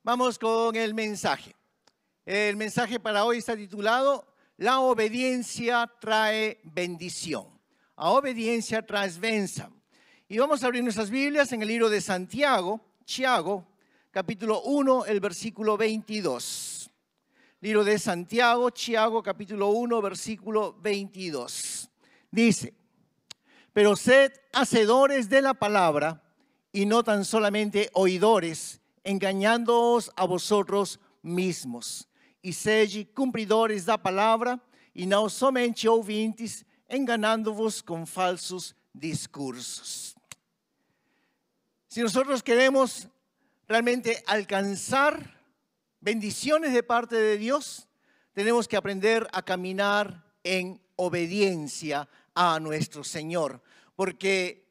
Vamos con el mensaje. El mensaje para hoy está titulado La obediencia trae bendición. A obediencia trae bendición. Y vamos a abrir nuestras Biblias en el libro de Santiago, capítulo 1, el versículo 22. Libro de Santiago, capítulo 1, versículo 22. Dice: pero sed hacedores de la palabra y no tan solamente oidores, engañándoos a vosotros mismos. E sede cumpridores da palavra, e não somente ouvintes, enganando-vos com falsos discursos. Si nosotros queremos realmente alcanzar bendiciones de parte de Dios, tenemos que aprender a caminar en obediencia a nuestro Señor, porque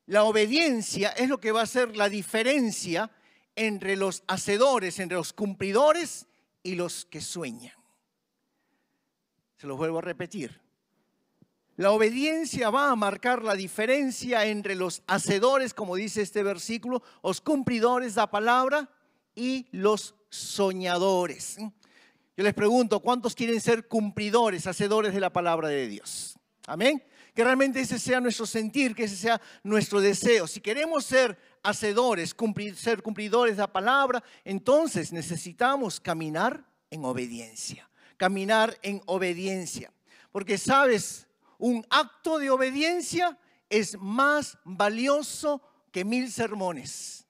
la obediencia es lo que va a hacer la diferencia entre los hacedores, entre los cumplidores y los que sueñan. Se los vuelvo a repetir. La obediencia va a marcar la diferencia entre los hacedores, como dice este versículo, los cumplidores de la palabra y los soñadores. Yo les pregunto, ¿cuántos quieren ser cumplidores, hacedores de la palabra de Dios? Amén. Que realmente ese sea nuestro sentir, que ese sea nuestro deseo. Si queremos ser hacedores, ser cumplidores de la palabra, entonces necesitamos caminar en obediencia. Caminar en obediencia. Porque, ¿sabes? Un acto de obediencia es más valioso que 1000 sermones.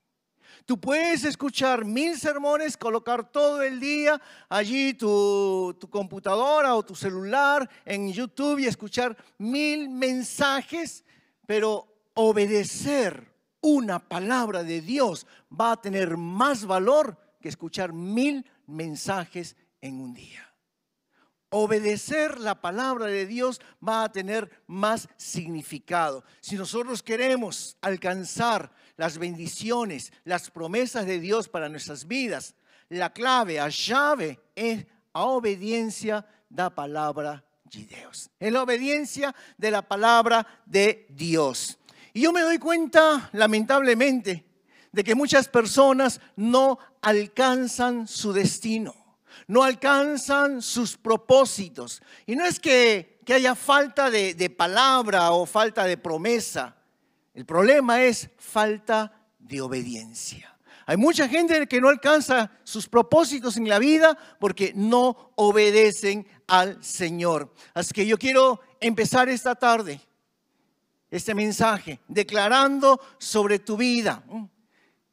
Tú puedes escuchar 1000 sermones, colocar todo el día allí tu computadora o tu celular en YouTube y escuchar 1000 mensajes, pero obedecer una palabra de Dios va a tener más valor que escuchar 1000 mensajes en un día. Obedecer la palabra de Dios va a tener más significado. Si nosotros queremos alcanzar las bendiciones, las promesas de Dios para nuestras vidas, la clave, la llave es a obediencia da palabra de Dios. Es la obediencia de la palabra de Dios. Y yo me doy cuenta, lamentablemente, de que muchas personas no alcanzan su destino. No alcanzan sus propósitos. Y no es que haya falta de palabra o falta de promesa. El problema es falta de obediencia. Hay mucha gente que no alcanza sus propósitos en la vida porque no obedecen al Señor. Así que yo quiero empezar esta tarde, este mensaje, declarando sobre tu vida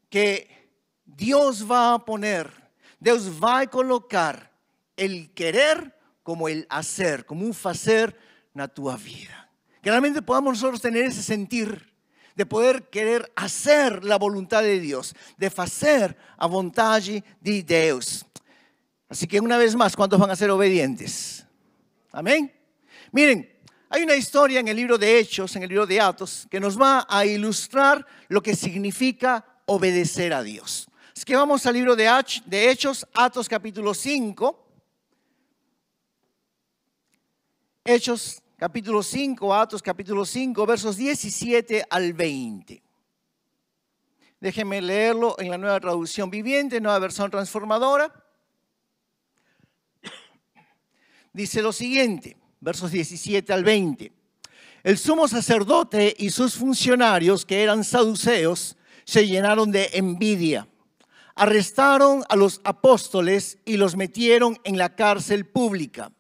que Dios va a poner, Deus vai colocar el querer como el hacer, como un fazer na tua vida. Que realmente podamos nosotros tener ese sentir de poder querer hacer la voluntad de Dios, de hacer a vontade de Deus. Así que una vez más, ¿cuántos van a ser obedientes? Amén. Miren, hay una historia en el libro de Hechos, en el libro de Atos, que nos va a ilustrar lo que significa obedecer a Dios. Así que vamos al libro de Hechos, Atos capítulo 5. Hechos capítulo 5, Atos capítulo 5, versos 17 al 20. Déjenme leerlo en la Nueva Traducción Viviente, Nueva Versión Transformadora. Dice lo siguiente, versos 17 al 20. El sumo sacerdote y sus funcionarios, que eran saduceos, se llenaron de envidia. Arrestaron a los apóstoles y los metieron en la cárcel pública.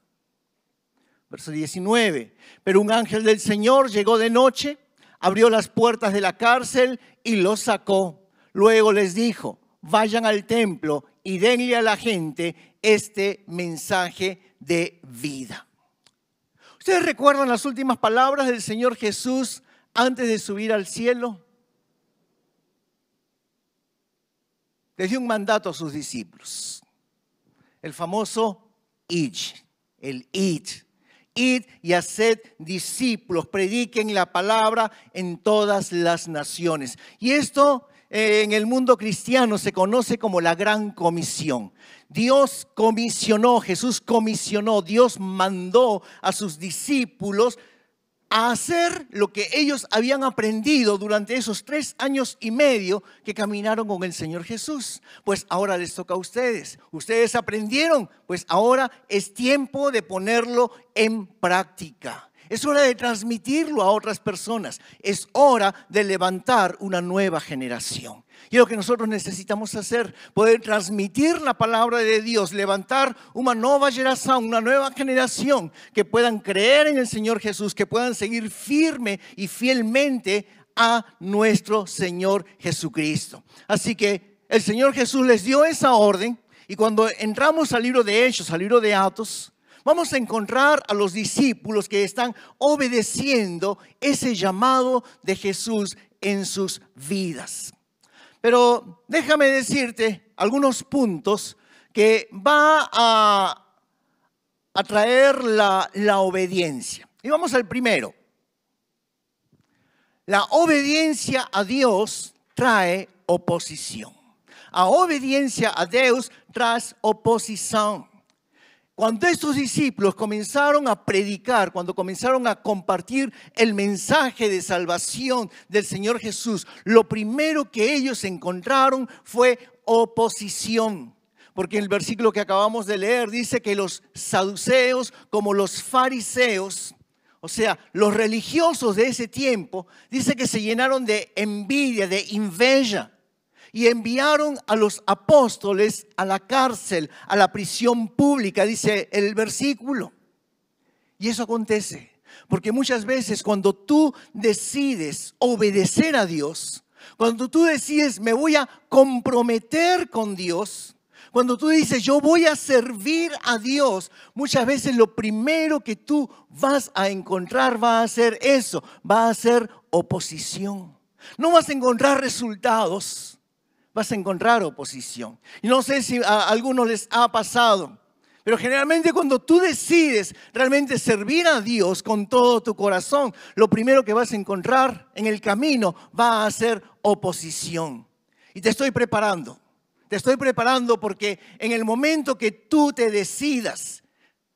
Verso 19. Pero un ángel del Señor llegó de noche, abrió las puertas de la cárcel y los sacó. Luego les dijo: vayan al templo y denle a la gente este mensaje de vida. ¿Ustedes recuerdan las últimas palabras del Señor Jesús antes de subir al cielo? Les dio un mandato a sus discípulos. El famoso id, el id. Id y haced discípulos, prediquen la palabra en todas las naciones. Y esto en el mundo cristiano se conoce como la Gran Comisión. Dios comisionó, Jesús comisionó, Dios mandó a sus discípulos a hacer lo que ellos habían aprendido durante esos 3 años y medio que caminaron con el Señor Jesús. Pues ahora les toca a ustedes. Ustedes aprendieron, pues ahora es tiempo de ponerlo en práctica. Es hora de transmitirlo a otras personas. Es hora de levantar una nueva generación. Y lo que nosotros necesitamos hacer, poder transmitir la palabra de Dios, levantar una nueva generación que puedan creer en el Señor Jesús, que puedan seguir firme y fielmente a nuestro Señor Jesucristo. Así que el Señor Jesús les dio esa orden y cuando entramos al libro de Hechos, al libro de Atos, vamos a encontrar a los discípulos que están obedeciendo ese llamado de Jesús en sus vidas. Pero déjame decirte algunos puntos que va a traer la obediencia. Y vamos al primero. La obediencia a Dios trae oposición. La obediencia a Dios trae oposición. Cuando estos discípulos comenzaron a predicar, cuando comenzaron a compartir el mensaje de salvación del Señor Jesús, lo primero que ellos encontraron fue oposición. Porque en el versículo que acabamos de leer dice que los saduceos como los fariseos, o sea, los religiosos de ese tiempo, dice que se llenaron de envidia, de inveja. Y enviaron a los apóstoles a la cárcel, a la prisión pública, dice el versículo. Y eso acontece, porque muchas veces cuando tú decides obedecer a Dios, cuando tú decides me voy a comprometer con Dios, cuando tú dices yo voy a servir a Dios, muchas veces lo primero que tú vas a encontrar va a ser eso, va a ser oposición. No vas a encontrar resultados. Vas a encontrar oposición. Y no sé si a algunos les ha pasado, pero generalmente cuando tú decides realmente servir a Dios con todo tu corazón, lo primero que vas a encontrar en el camino va a ser oposición. Y te estoy preparando porque en el momento que tú te decidas,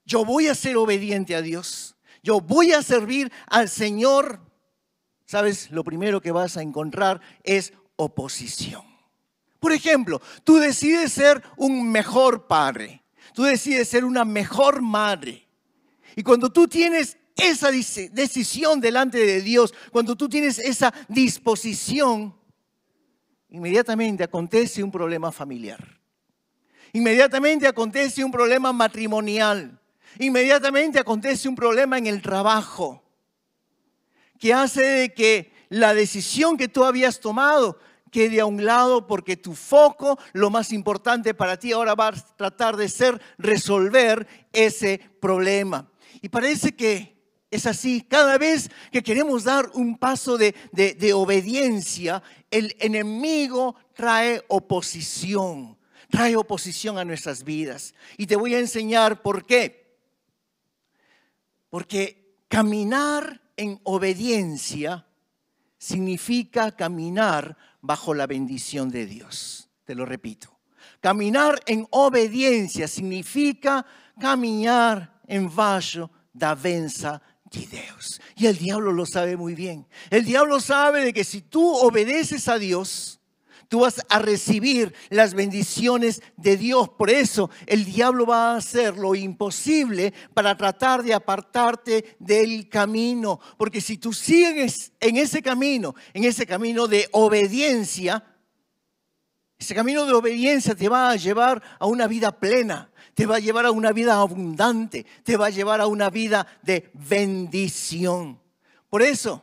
yo voy a ser obediente a Dios, yo voy a servir al Señor, ¿sabes? Lo primero que vas a encontrar es oposición. Por ejemplo, tú decides ser un mejor padre, tú decides ser una mejor madre. Y cuando tú tienes esa decisión delante de Dios, cuando tú tienes esa disposición, inmediatamente acontece un problema familiar. Inmediatamente acontece un problema matrimonial. Inmediatamente acontece un problema en el trabajo, que hace de que la decisión que tú habías tomado quede a un lado porque tu foco, lo más importante para ti ahora va a tratar de ser resolver ese problema. Y parece que es así. Cada vez que queremos dar un paso de obediencia, el enemigo trae oposición a nuestras vidas. Y te voy a enseñar por qué. Porque caminar en obediencia significa caminar bajo la bendición de Dios. Te lo repito. Caminar en obediencia significa caminar en bajo da benção de Dios. Y el diablo lo sabe muy bien. El diablo sabe de que si tú obedeces a Dios, tú vas a recibir las bendiciones de Dios. Por eso el diablo va a hacer lo imposible para tratar de apartarte del camino. Porque si tú sigues en ese camino de obediencia, ese camino de obediencia te va a llevar a una vida plena, te va a llevar a una vida abundante, te va a llevar a una vida de bendición. Por eso,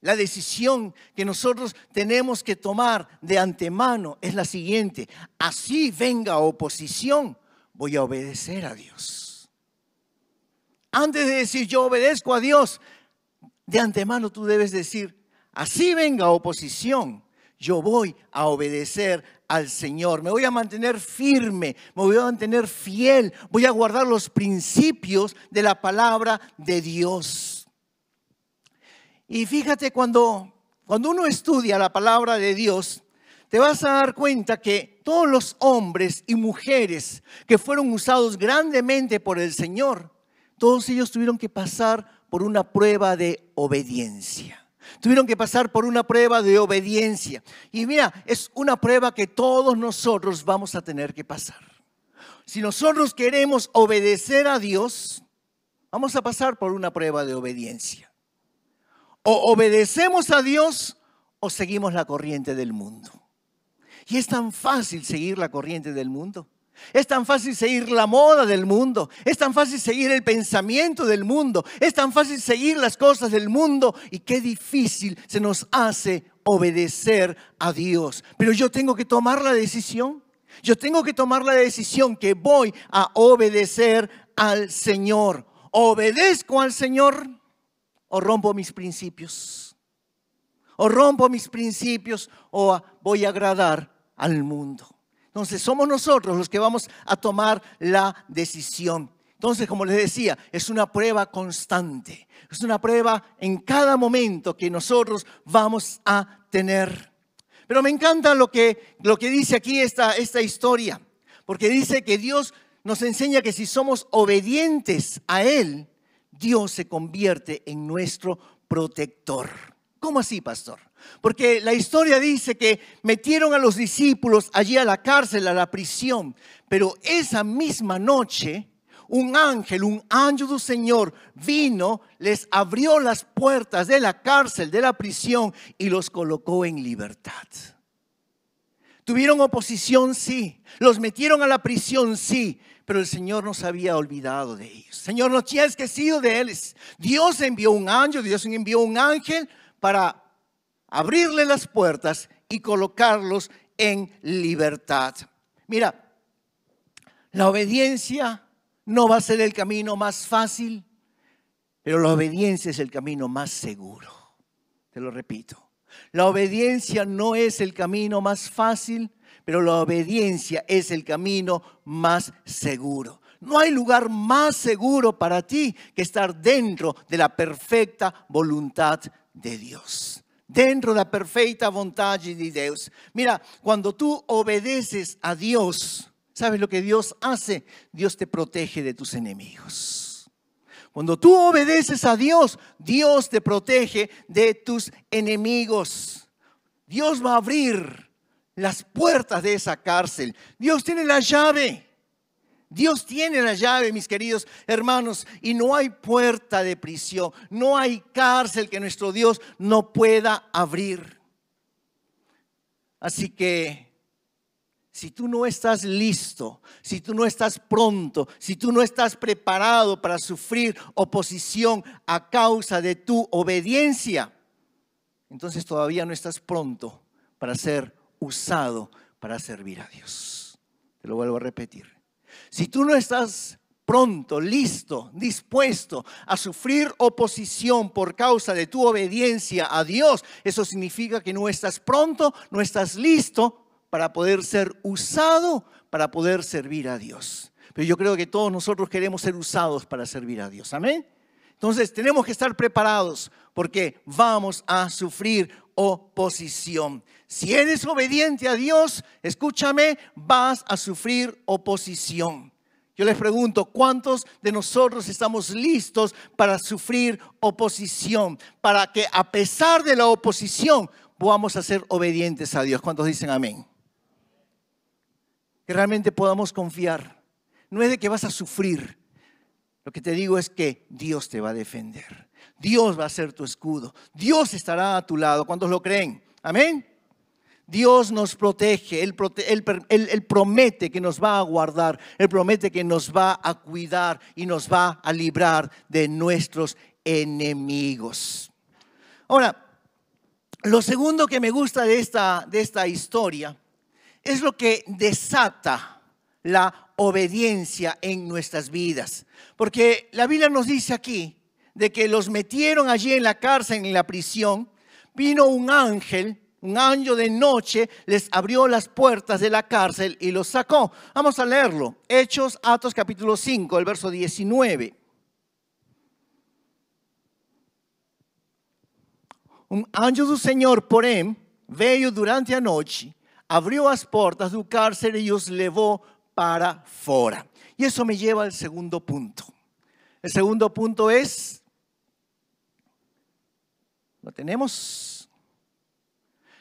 la decisión que nosotros tenemos que tomar de antemano es la siguiente: así venga oposición, voy a obedecer a Dios. Antes de decir yo obedezco a Dios, de antemano tú debes decir, así venga oposición, yo voy a obedecer al Señor. Me voy a mantener firme, me voy a mantener fiel, voy a guardar los principios de la palabra de Dios. Y fíjate, cuando uno estudia la palabra de Dios, te vas a dar cuenta que todos los hombres y mujeres que fueron usados grandemente por el Señor, todos ellos tuvieron que pasar por una prueba de obediencia. Tuvieron que pasar por una prueba de obediencia. Y mira, es una prueba que todos nosotros vamos a tener que pasar. Si nosotros queremos obedecer a Dios, vamos a pasar por una prueba de obediencia. O obedecemos a Dios o seguimos la corriente del mundo. Y es tan fácil seguir la corriente del mundo. Es tan fácil seguir la moda del mundo. Es tan fácil seguir el pensamiento del mundo. Es tan fácil seguir las cosas del mundo. Y qué difícil se nos hace obedecer a Dios. Pero yo tengo que tomar la decisión. Yo tengo que tomar la decisión que voy a obedecer al Señor. ¿Obedezco al Señor o rompo mis principios? ¿O rompo mis principios o voy a agradar al mundo? Entonces somos nosotros los que vamos a tomar la decisión. Entonces, como les decía, es una prueba constante. Es una prueba en cada momento que nosotros vamos a tener. Pero me encanta lo que dice aquí esta historia. Porque dice que Dios nos enseña que si somos obedientes a Él, Dios se convierte en nuestro protector. ¿Cómo así, pastor? Porque la historia dice que metieron a los discípulos allí a la cárcel, a la prisión. Pero esa misma noche, un ángel del Señor vino, les abrió las puertas de la cárcel, de la prisión y los colocó en libertad. Tuvieron oposición, sí. Los metieron a la prisión, sí. Pero el Señor no se había olvidado de ellos. El Señor no tinha esquecido de ellos. Dios envió un ángel, Dios envió un ángel para abrirle las puertas y colocarlos en libertad. Mira, la obediencia no va a ser el camino más fácil, pero la obediencia es el camino más seguro. Te lo repito. La obediencia no es el camino más fácil, pero la obediencia es el camino más seguro. No hay lugar más seguro para ti que estar dentro de la perfecta voluntad de Dios. Dentro de la perfecta voluntad de Dios. Mira, cuando tú obedeces a Dios, ¿sabes lo que Dios hace? Dios te protege de tus enemigos. Cuando tú obedeces a Dios, Dios te protege de tus enemigos. Dios va a abrir las puertas de esa cárcel. Dios tiene la llave. Dios tiene la llave, mis queridos hermanos, y no hay puerta de prisión, no hay cárcel que nuestro Dios no pueda abrir. Así que, si tú no estás listo, si tú no estás pronto, si tú no estás preparado para sufrir oposición a causa de tu obediencia, entonces todavía no estás pronto para ser usado para servir a Dios. Te lo vuelvo a repetir. Si tú no estás pronto, listo, dispuesto a sufrir oposición por causa de tu obediencia a Dios, eso significa que no estás pronto, no estás listo para poder ser usado, para poder servir a Dios. Pero yo creo que todos nosotros queremos ser usados para servir a Dios. Amén. Entonces tenemos que estar preparados porque vamos a sufrir oposición. Si eres obediente a Dios, escúchame, vas a sufrir oposición. Yo les pregunto, ¿cuántos de nosotros estamos listos para sufrir oposición? Para que a pesar de la oposición podamos ser obedientes a Dios. ¿Cuántos dicen amén? Que realmente podamos confiar. No es de que vas a sufrir. Lo que te digo es que Dios te va a defender. Dios va a ser tu escudo. Dios estará a tu lado. ¿Cuántos lo creen? Amén. Dios nos protege. Él promete que nos va a guardar. Él promete que nos va a cuidar y nos va a librar de nuestros enemigos. Ahora, lo segundo que me gusta de esta historia es lo que desata la obediencia en nuestras vidas. Porque la Biblia nos dice aquí de que los metieron allí en la cárcel, en la prisión. Vino un ángel de noche, les abrió las puertas de la cárcel y los sacó. Vamos a leerlo. Atos capítulo 5, el verso 19. Um anjo do Senhor, porém, veio durante a noite, abriu as portas do cárcere e os levou para fora. Y eso me lleva al segundo punto. El segundo punto es ¿Lo tenemos?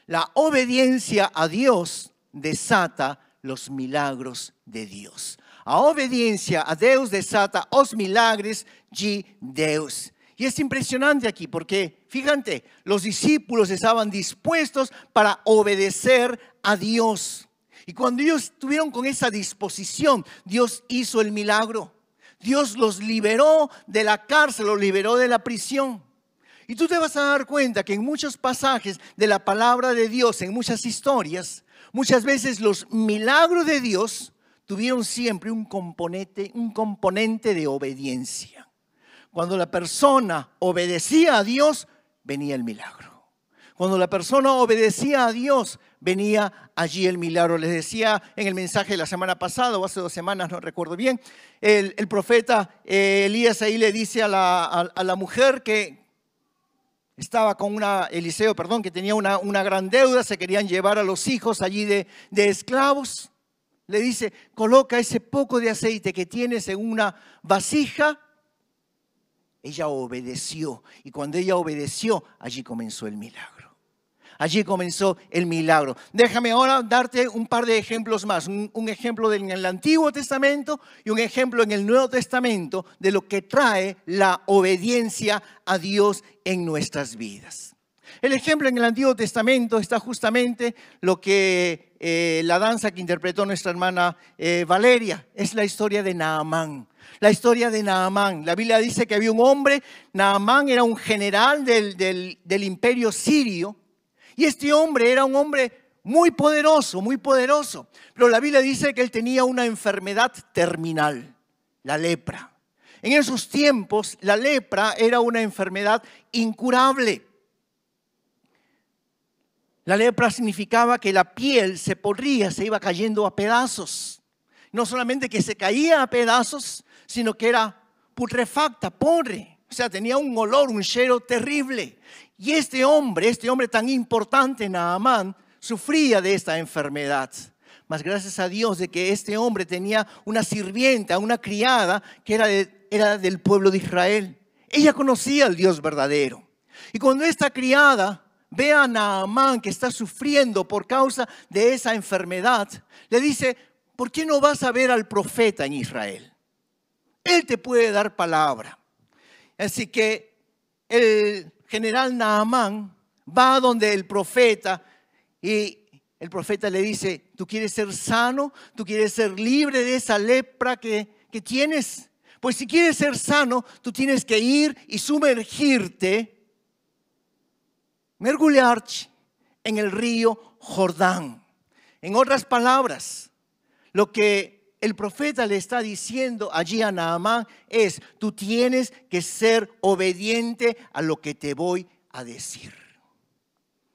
La obediencia a Dios desata los milagros de Dios. A obediencia a Deus desata os milagres de Deus. Y es impresionante aquí porque, fíjate, los discípulos estaban dispuestos para obedecer a Dios. Y cuando ellos estuvieron con esa disposición, Dios hizo el milagro. Dios los liberó de la cárcel, los liberó de la prisión. Y tú te vas a dar cuenta que en muchos pasajes de la palabra de Dios, en muchas historias, muchas veces los milagros de Dios tuvieron siempre un componente de obediencia. Cuando la persona obedecía a Dios, venía el milagro. Cuando la persona obedecía a Dios, venía allí el milagro. Les decía en el mensaje de la semana pasada, o hace 2 semanas, no recuerdo bien, el profeta Elías ahí le dice a la mujer que estaba con Eliseo, que tenía una gran deuda, se querían llevar a los hijos allí de esclavos. Le dice, coloca ese poco de aceite que tienes en una vasija. Ella obedeció, y cuando ella obedeció, allí comenzó el milagro. Allí comenzó el milagro. Déjame ahora darte un par de ejemplos más. Un ejemplo en el Antiguo Testamento y un ejemplo en el Nuevo Testamento de lo que trae la obediencia a Dios en nuestras vidas. El ejemplo en el Antiguo Testamento está justamente lo que la danza que interpretó nuestra hermana Valeria. Es la historia de Naamán. La historia de Naamán. La Biblia dice que había un hombre, Naamán era un general del imperio sirio. Y este hombre era un hombre muy poderoso, muy poderoso. Pero la Biblia dice que él tenía una enfermedad terminal, la lepra. En esos tiempos, la lepra era una enfermedad incurable. La lepra significaba que la piel se podría, se iba cayendo a pedazos. No solamente que se caía a pedazos, sino que era putrefacta, podre. O sea, tenía un olor, un chero terrible. Y este hombre tan importante, Naamán, sufría de esta enfermedad. Mas gracias a Dios de que este hombre tenía una sirvienta, una criada que era del pueblo de Israel. Ella conocía al Dios verdadero. Y cuando esta criada ve a Naamán que está sufriendo por causa de esa enfermedad, le dice, ¿por qué no vas a ver al profeta en Israel? Él te puede dar palabra. Así que el general Naamán va a donde el profeta y el profeta le dice, ¿tú quieres ser sano? ¿Tú quieres ser libre de esa lepra que tienes? Pues si quieres ser sano, tú tienes que ir y sumergirte, mergulhar en el río Jordán. En otras palabras, lo que el profeta le está diciendo allí a Naamán es, tú tienes que ser obediente a lo que te voy a decir.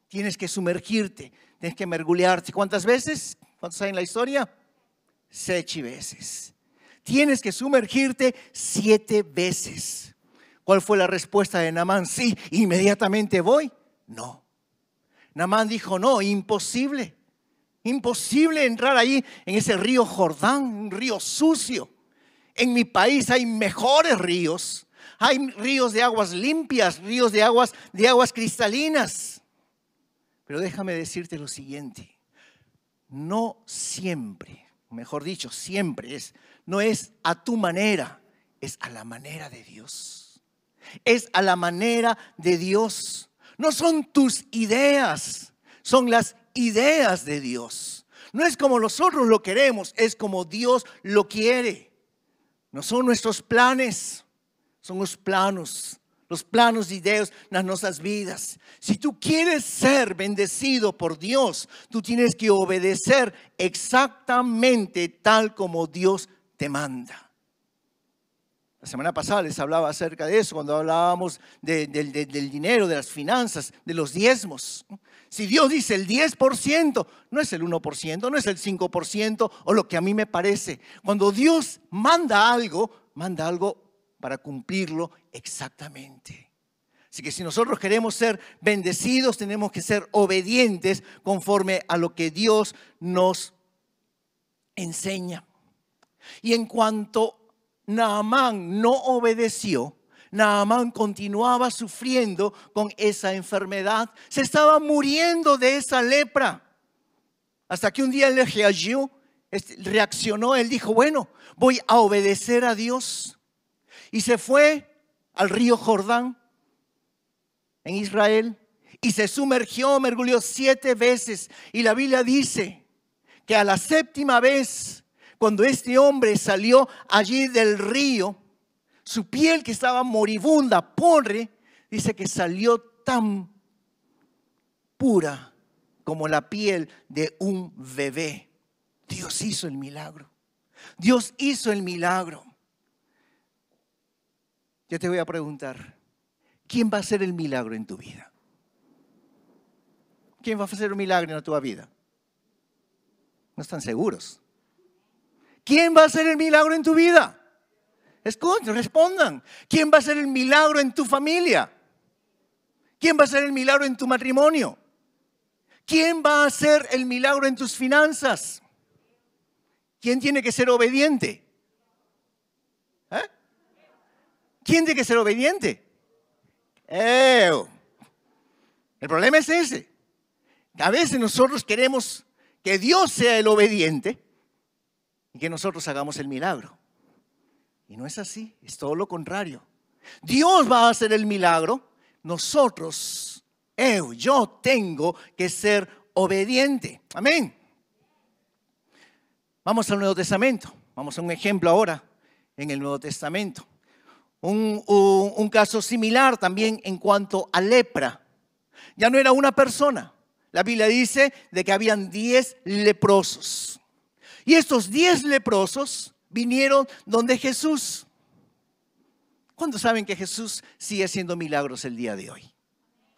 Tienes que sumergirte, tienes que mergulharte. ¿Cuántas veces? ¿Cuántos hay en la historia? 7 veces. Tienes que sumergirte 7 veces. ¿Cuál fue la respuesta de Naamán? Sí, inmediatamente voy. No. Naamán dijo, no, imposible. Imposible entrar ahí en ese río Jordán, un río sucio. En mi país hay mejores ríos. Hay ríos de aguas limpias, ríos de aguas cristalinas. Pero déjame decirte lo siguiente. No siempre, mejor dicho, siempre no es a tu manera, es a la manera de Dios. Es a la manera de Dios. No son tus ideas, son las ideas de Dios. No es como nosotros lo queremos, es como Dios lo quiere. No son nuestros planes, son los planos de Dios en nuestras vidas. Si tú quieres ser bendecido por Dios, tú tienes que obedecer exactamente tal como Dios te manda. La semana pasada les hablaba acerca de eso, cuando hablábamos del dinero, de las finanzas, de los diezmos. Si Dios dice el 10%, no es el 1%, no es el 5% o lo que a mí me parece. Cuando Dios manda algo para cumplirlo exactamente. Así que si nosotros queremos ser bendecidos, tenemos que ser obedientes conforme a lo que Dios nos enseña. Y en cuanto Naamán no obedeció, Naamán continuaba sufriendo con esa enfermedad. Se estaba muriendo de esa lepra. Hasta que un día el Gehazi reaccionó. Él dijo, bueno, voy a obedecer a Dios. Y se fue al río Jordán en Israel. Y se sumergió, mergulhó 7 veces. Y la Biblia dice que a la 7ª vez, cuando este hombre salió allí del río, su piel que estaba moribunda, pobre, dice que salió tan pura como la piel de un bebé. Dios hizo el milagro. Dios hizo el milagro. Yo te voy a preguntar, ¿quién va a hacer el milagro en tu vida? ¿Quién va a hacer un milagro en tu vida? No están seguros. ¿Quién va a hacer el milagro en tu vida? Escuchen, respondan. ¿Quién va a hacer el milagro en tu familia? ¿Quién va a hacer el milagro en tu matrimonio? ¿Quién va a hacer el milagro en tus finanzas? ¿Quién tiene que ser obediente? ¿Quién tiene que ser obediente? El problema es ese. A veces nosotros queremos que Dios sea el obediente y que nosotros hagamos el milagro. Y no es así, es todo lo contrario. Dios va a hacer el milagro, nosotros, yo tengo que ser obediente. Amén. Vamos al Nuevo Testamento. Vamos a un ejemplo ahora en el Nuevo Testamento. Un caso similar también en cuanto a lepra. Ya no era una persona. La Biblia dice de que habían 10 leprosos. Y estos 10 leprosos vinieron donde Jesús. ¿Cuántos saben que Jesús sigue haciendo milagros el día de hoy?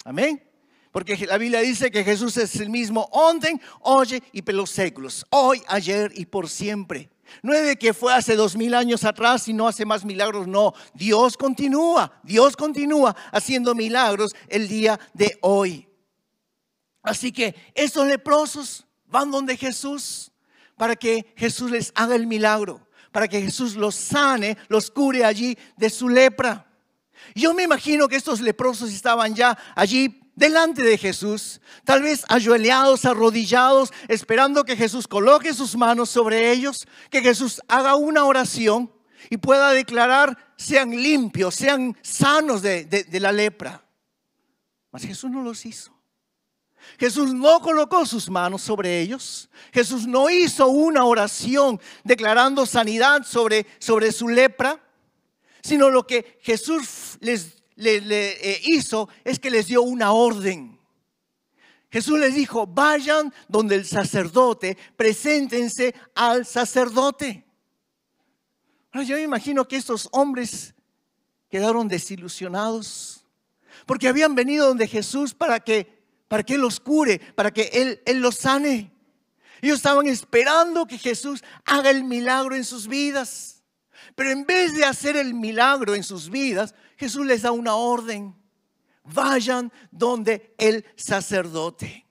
Amén. Porque la Biblia dice que Jesús es el mismo ontem, hoy y por los séculos. Hoy, ayer y por siempre. No es de que fue hace 2000 años atrás y no hace más milagros. No, Dios continúa haciendo milagros el día de hoy. Así que estos leprosos van donde Jesús para que Jesús les haga el milagro, para que Jesús los sane, los cure allí de su lepra. Yo me imagino que estos leprosos estaban ya allí delante de Jesús, tal vez ayoleados, arrodillados, esperando que Jesús coloque sus manos sobre ellos, que Jesús haga una oración y pueda declarar, sean limpios, sean sanos de la lepra. Mas Jesús no los hizo. Jesús no colocó sus manos sobre ellos. Jesús no hizo una oración declarando sanidad sobre su lepra, sino lo que Jesús les hizo es que les dio una orden. Jesús les dijo, vayan donde el sacerdote, preséntense al sacerdote. Ahora yo me imagino que estos hombres quedaron desilusionados porque habían venido donde Jesús para que Él los cure, para que Él los sane. Ellos estaban esperando que Jesús haga el milagro en sus vidas. Pero en vez de hacer el milagro en sus vidas, Jesús les da una orden. Vayan donde el sacerdote.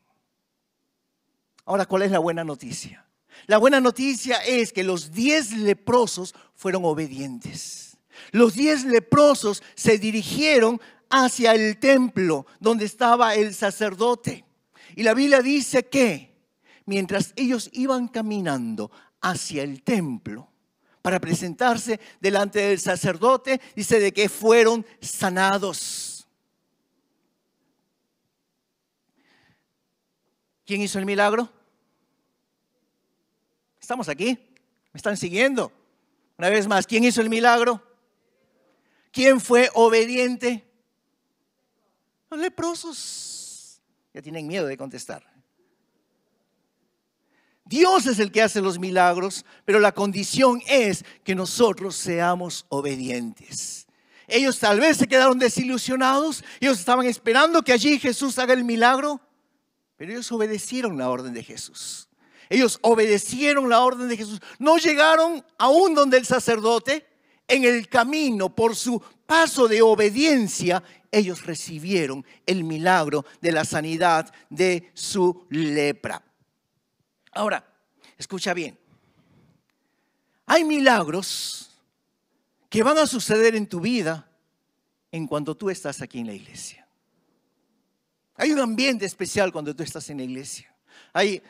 Ahora, ¿cuál es la buena noticia? La buena noticia es que los 10 leprosos fueron obedientes. Los 10 leprosos se dirigieron hacia el templo donde estaba el sacerdote. Y la Biblia dice que mientras ellos iban caminando hacia el templo para presentarse delante del sacerdote, dice de que fueron sanados. ¿Quién hizo el milagro? ¿Estamos aquí? ¿Me están siguiendo? Una vez más, ¿quién hizo el milagro? ¿Quién fue obediente? Los leprosos. Ya tienen miedo de contestar. Dios es el que hace los milagros, pero la condición es que nosotros seamos obedientes. Ellos tal vez se quedaron desilusionados, ellos estaban esperando que allí Jesús haga el milagro, pero ellos obedecieron la orden de Jesús. Ellos obedecieron la orden de Jesús. No llegaron aún donde el sacerdote. En el camino, por su paso de obediencia, ellos recibieron el milagro de la sanidad de su lepra. Ahora, escucha bien. Hay milagros que van a suceder en tu vida en cuando tú estás aquí en la iglesia. Hay un ambiente especial cuando tú estás en la iglesia. Hay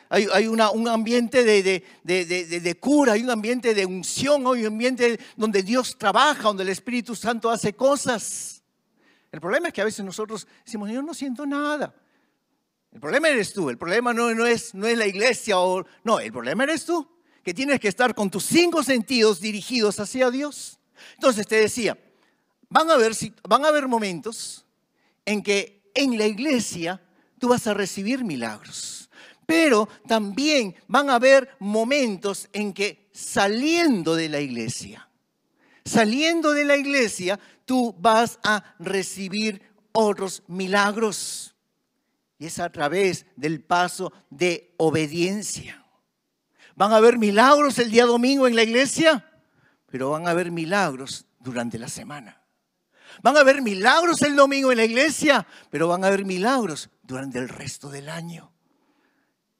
un ambiente de cura, hay un ambiente de unción, hay un ambiente donde Dios trabaja, donde el Espíritu Santo hace cosas. El problema es que a veces nosotros decimos, yo no siento nada. El problema eres tú, el problema no es la iglesia, no, el problema eres tú, que tienes que estar con tus 5 sentidos dirigidos hacia Dios. Entonces te decía, van a haber momentos en que en la iglesia tú vas a recibir milagros, pero también van a haber momentos en que saliendo de la iglesia, tú vas a recibir otros milagros. Y es a través del paso de obediencia. Van a haber milagros el día domingo en la iglesia, pero van a haber milagros durante la semana. Van a haber milagros el domingo en la iglesia, pero van a haber milagros durante el resto del año.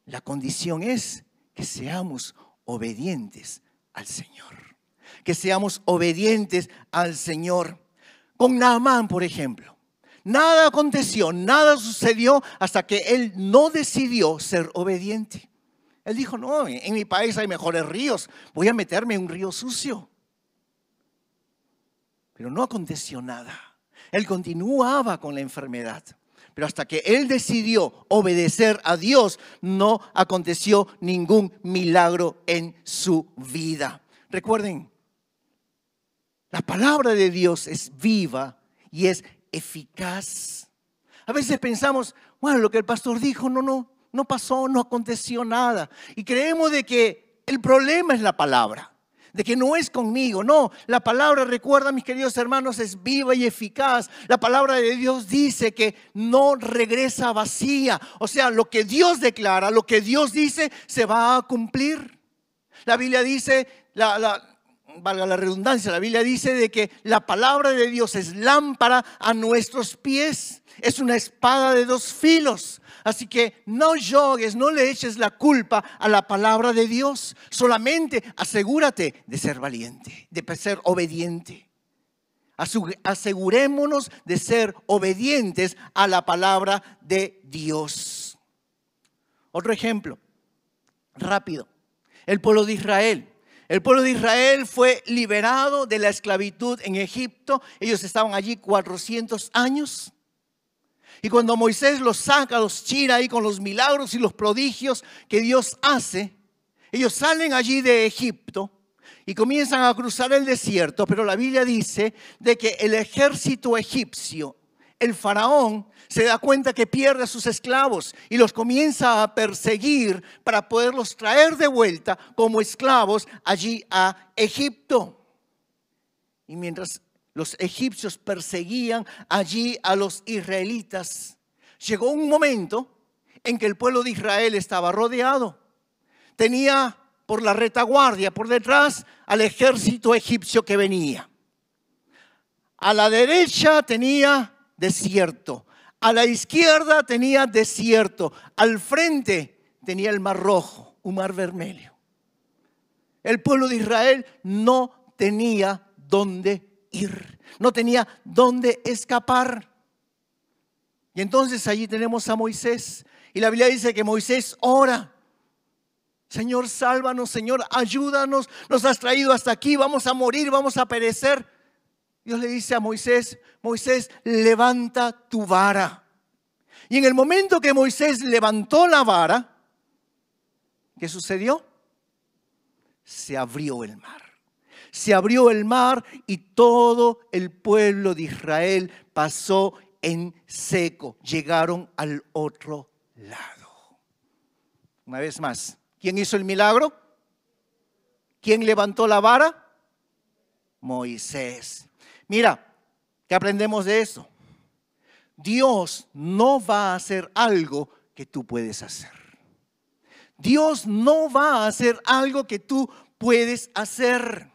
La condición es que seamos obedientes al Señor. Que seamos obedientes al Señor. Con Naamán, por ejemplo. Nada aconteció, nada sucedió hasta que él no decidió ser obediente. Él dijo, no, en mi país hay mejores ríos, voy a meterme en un río sucio. Pero no aconteció nada. Él continuaba con la enfermedad. Pero hasta que él decidió obedecer a Dios, no aconteció ningún milagro en su vida. Recuerden, la palabra de Dios es viva y es eficaz. A veces pensamos, bueno, lo que el pastor dijo no pasó, no aconteció nada. Y creemos de que el problema es la palabra, de que no es conmigo. No, la palabra, recuerda, mis queridos hermanos, es viva y eficaz. La palabra de Dios dice que no regresa vacía. O sea, lo que Dios declara, lo que Dios dice, se va a cumplir. La Biblia dice, valga la redundancia, la Biblia dice de que la palabra de Dios es lámpara a nuestros pies, es una espada de 2 filos. Así que no llogues, no le eches la culpa a la palabra de Dios. Solamente asegúrate de ser valiente, de ser obediente. Asegurémonos de ser obedientes a la palabra de Dios. Otro ejemplo, rápido, el pueblo de Israel. El pueblo de Israel fue liberado de la esclavitud en Egipto. Ellos estaban allí 400 años. Y cuando Moisés los saca, los tira ahí con los milagros y los prodigios que Dios hace, ellos salen allí de Egipto y comienzan a cruzar el desierto. Pero la Biblia dice de que el ejército egipcio, el faraón, se da cuenta que pierde a sus esclavos y los comienza a perseguir para poderlos traer de vuelta como esclavos allí a Egipto. Y mientras los egipcios perseguían allí a los israelitas, llegó un momento en que el pueblo de Israel estaba rodeado. Tenía por la retaguardia, por detrás, al ejército egipcio que venía. A la derecha tenía desierto. A la izquierda tenía desierto. Al frente tenía el Mar Rojo, un mar vermelho. El pueblo de Israel no tenía dónde ir, no tenía dónde escapar. Y entonces allí tenemos a Moisés. Y la Biblia dice que Moisés ora. Señor, sálvanos, Señor, ayúdanos. Nos has traído hasta aquí, vamos a morir, vamos a perecer. Dios le dice a Moisés, Moisés, levanta tu vara. Y en el momento que Moisés levantó la vara, ¿qué sucedió? Se abrió el mar. Se abrió el mar y todo el pueblo de Israel pasó en seco. Llegaron al otro lado. Una vez más, ¿quién hizo el milagro? ¿Quién levantó la vara? Moisés. Mira, ¿qué aprendemos de eso? Dios no va a hacer algo que tú puedes hacer. Dios no va a hacer algo que tú puedes hacer.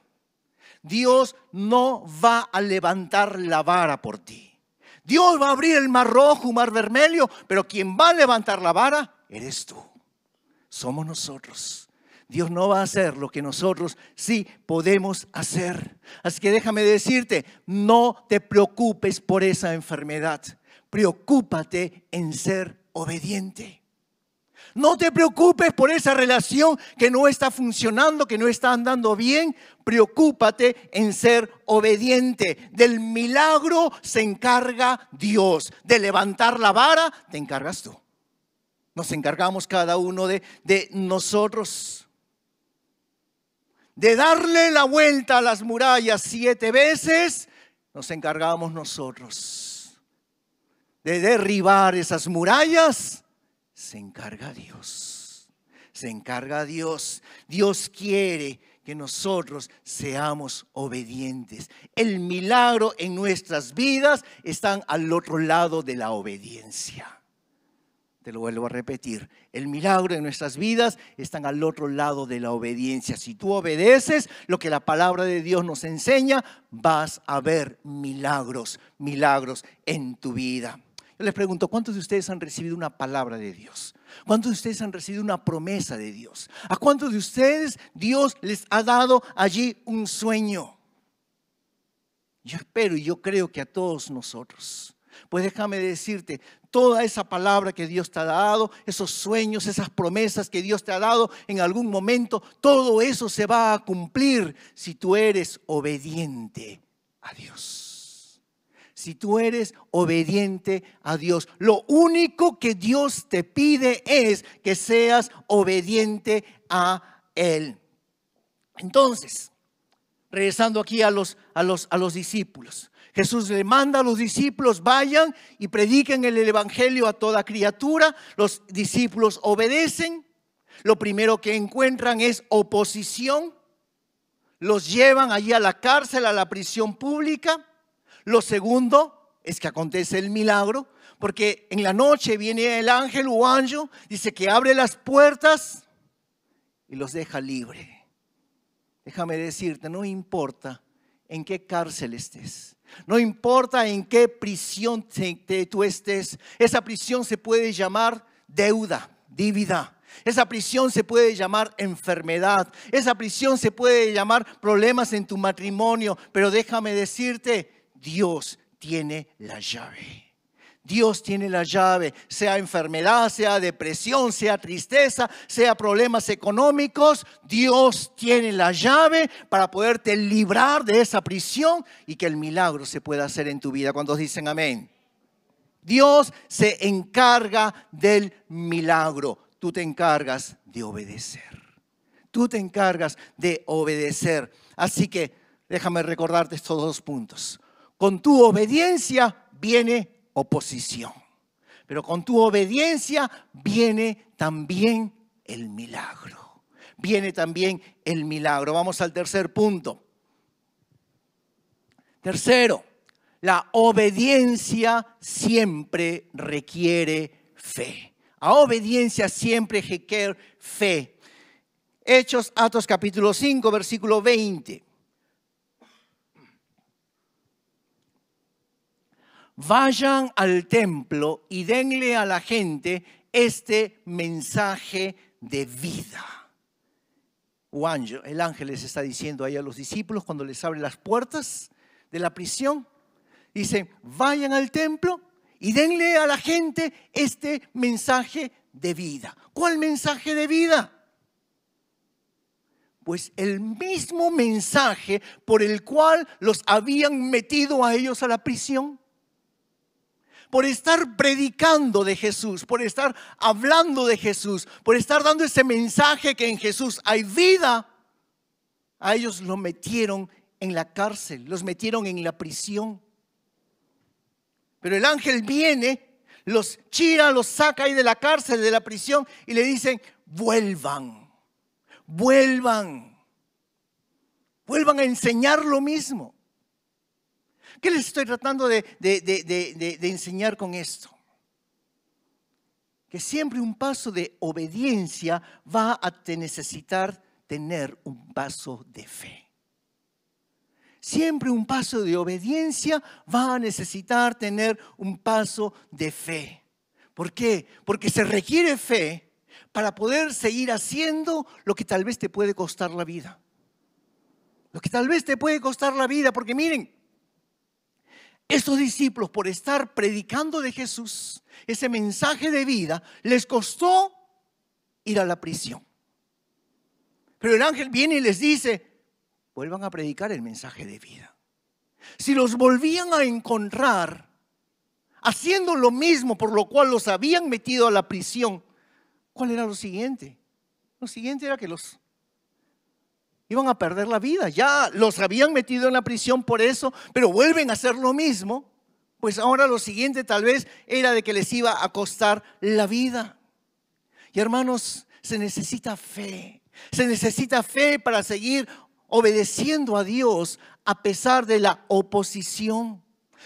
Dios no va a levantar la vara por ti. Dios va a abrir el mar rojo, un mar vermelho, pero quien va a levantar la vara eres tú. Somos nosotros. Dios no va a hacer lo que nosotros sí podemos hacer. Así que déjame decirte, no te preocupes por esa enfermedad. Preocúpate en ser obediente. No te preocupes por esa relación que no está funcionando, que no está andando bien. Preocúpate en ser obediente. Del milagro se encarga Dios. De levantar la vara te encargas tú. Nos encargamos cada uno de nosotros. De darle la vuelta a las murallas 7 veces, nos encargamos nosotros. De derribar esas murallas, se encarga Dios. Se encarga Dios. Dios quiere que nosotros seamos obedientes. El milagro en nuestras vidas está al otro lado de la obediencia. Te lo vuelvo a repetir. El milagro en nuestras vidas está al otro lado de la obediencia. Si tú obedeces lo que la palabra de Dios nos enseña, vas a ver milagros en tu vida. Yo les pregunto, ¿cuántos de ustedes han recibido una palabra de Dios? ¿Cuántos de ustedes han recibido una promesa de Dios? ¿A cuántos de ustedes Dios les ha dado allí un sueño? Yo espero y yo creo que a todos nosotros. Pues déjame decirte, toda esa palabra que Dios te ha dado, esos sueños, esas promesas que Dios te ha dado en algún momento, todo eso se va a cumplir si tú eres obediente a Dios. Si tú eres obediente a Dios, lo único que Dios te pide es que seas obediente a Él. Entonces, regresando aquí a los discípulos. Jesús le manda a los discípulos, vayan y prediquen el evangelio a toda criatura. Los discípulos obedecen. Lo primero que encuentran es oposición. Los llevan allí a la cárcel, a la prisión pública. Lo segundo es que acontece el milagro, porque en la noche viene el ángel o ángel, dice que abre las puertas y los deja libre. Déjame decirte, no importa en qué cárcel estés. No importa en qué prisión tú estés. Esa prisión se puede llamar dívida. Esa prisión se puede llamar enfermedad. Esa prisión se puede llamar problemas en tu matrimonio. Pero déjame decirte, Dios tiene la llave. Dios tiene la llave, sea enfermedad, sea depresión, sea tristeza, sea problemas económicos. Dios tiene la llave para poderte librar de esa prisión y que el milagro se pueda hacer en tu vida. ¿Cuántos dicen amén? Dios se encarga del milagro. Tú te encargas de obedecer. Tú te encargas de obedecer. Así que déjame recordarte estos 2 puntos. Con tu obediencia viene oposición, pero con tu obediencia viene también el milagro. Viene también el milagro. Vamos al tercer punto. Tercero, la obediencia siempre requiere fe. La obediencia siempre requiere fe. Atos capítulo 5, versículo 20. Vayan al templo y denle a la gente este mensaje de vida. El ángel les está diciendo ahí a los discípulos cuando les abre las puertas de la prisión. Dice, vayan al templo y denle a la gente este mensaje de vida. ¿Cuál mensaje de vida? Pues el mismo mensaje por el cual los habían metido a ellos a la prisión. Por estar predicando de Jesús, por estar hablando de Jesús, por estar dando ese mensaje que en Jesús hay vida, a ellos los metieron en la cárcel, los metieron en la prisión. Pero el ángel viene, los chira, los saca ahí de la cárcel, de la prisión y le dicen, vuelvan a enseñar lo mismo. ¿Qué les estoy tratando de enseñar con esto? Que siempre un paso de obediencia va a necesitar tener un paso de fe. Siempre un paso de obediencia va a necesitar tener un paso de fe. ¿Por qué? Porque se requiere fe, para poder seguir haciendo lo que tal vez te puede costar la vida. Lo que tal vez te puede costar la vida, porque miren, estos discípulos, por estar predicando de Jesús, ese mensaje de vida, les costó ir a la prisión. Pero el ángel viene y les dice, vuelvan a predicar el mensaje de vida. Si los volvían a encontrar haciendo lo mismo por lo cual los habían metido a la prisión, ¿cuál era lo siguiente? Lo siguiente era que los iban a perder la vida. Ya los habían metido en la prisión por eso, pero vuelven a hacer lo mismo. Pues ahora lo siguiente tal vez era de que les iba a costar la vida. Y hermanos, se necesita fe. Se necesita fe para seguir obedeciendo a Dios a pesar de la oposición.